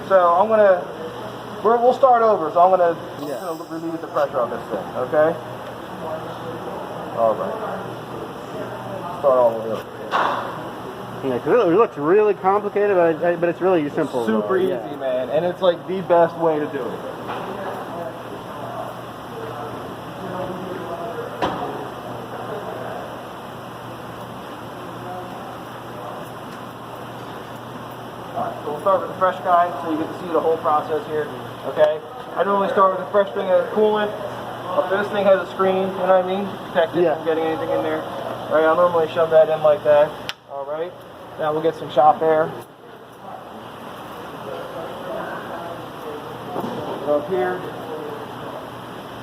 So we'll start over. So I'm gonna relieve the pressure on this thing. Okay. All right. Start all the way over. Yeah, because it looks really complicated, but it's really simple. Super easy, man, and it's like the best way to do it. Alright, so we'll start with the fresh guy, so you get to see the whole process here. Okay? I normally start with a fresh thing of coolant. If this thing has a screen, you know what I mean? To protect it from getting anything in there. Right, I'll normally shove that in like that. Alright. Now we'll get some shop air. Go up here.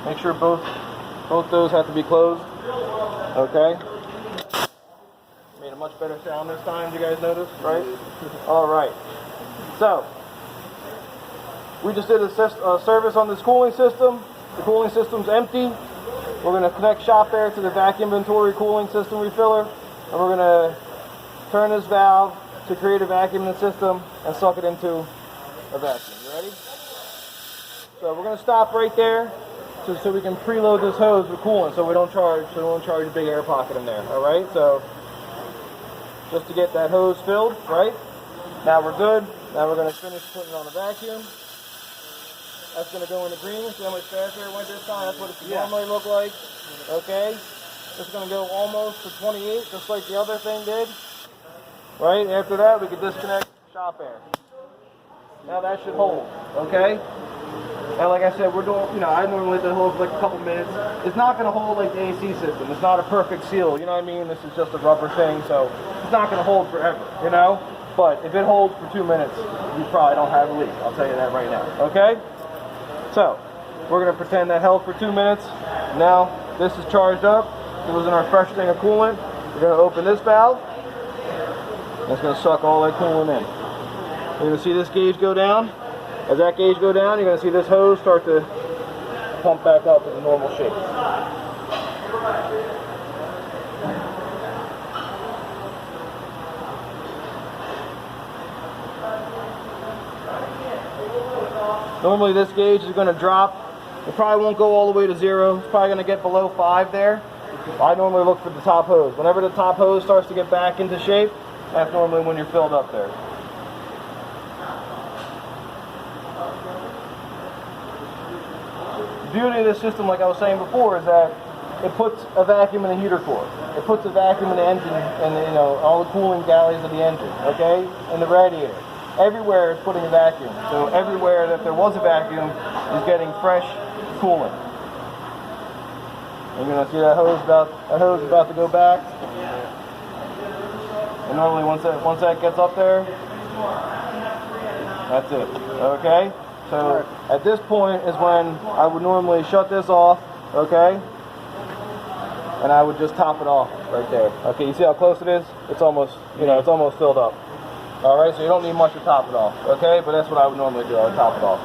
Make sure both those have to be closed. Okay. Made a much better sound this time. Did you guys notice? Right? Alright. So, we just did a service on this cooling system. The cooling system's empty. We're going to connect shop air to the vac inventory cooling system refiller. And we're going to turn this valve to create a vacuum in the system and suck it into a vacuum. You ready? So we're going to stop right there so we can preload this hose with coolant so we don't charge a big air pocket in there. Alright? So just to get that hose filled, right? Now we're good. Now we're going to finish putting it on the vacuum. That's going to go in the green. See how much faster it went this time? That's what it should normally look like. Okay? It's going to go almost to 28, just like the other thing did. Right? After that, we can disconnect shop air. Now that should hold. Okay? And like I said, we're doing, I normally let it hold for like a couple minutes. It's not going to hold like the AC system. It's not a perfect seal. You know what I mean? This is just a rubber thing, so it's not going to hold forever, But if it holds for 2 minutes, you probably don't have a leak. I'll tell you that right now. Okay? So, we're going to pretend that held for 2 minutes. Now, this is charged up. It was in our fresh thing of coolant. We're going to open this valve. And it's going to suck all that coolant in. You're going to see this gauge go down. As that gauge go down, you're going to see this hose start to pump back up in the normal shape. Normally this gauge is going to drop. It probably won't go all the way to 0. It's probably going to get below 5 there. I normally look for the top hose. Whenever the top hose starts to get back into shape, that's normally when you're filled up there. The beauty of this system, like I was saying before, is that it puts a vacuum in the heater core. It puts a vacuum in the engine and all the cooling galleys of the engine, okay? And the radiator. Everywhere it's putting a vacuum. So everywhere that there was a vacuum is getting fresh coolant. You're gonna see that hose about to go back. And normally once that gets up there, that's it. Okay? So at this point is when I would normally shut this off, okay? And I would just top it off right there. Okay, you see how close it is? It's almost, it's almost filled up. Alright, so you don't need much to top it off, okay? But that's what I would normally do. I would top it off.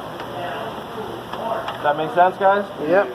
Does that make sense, guys? Yep.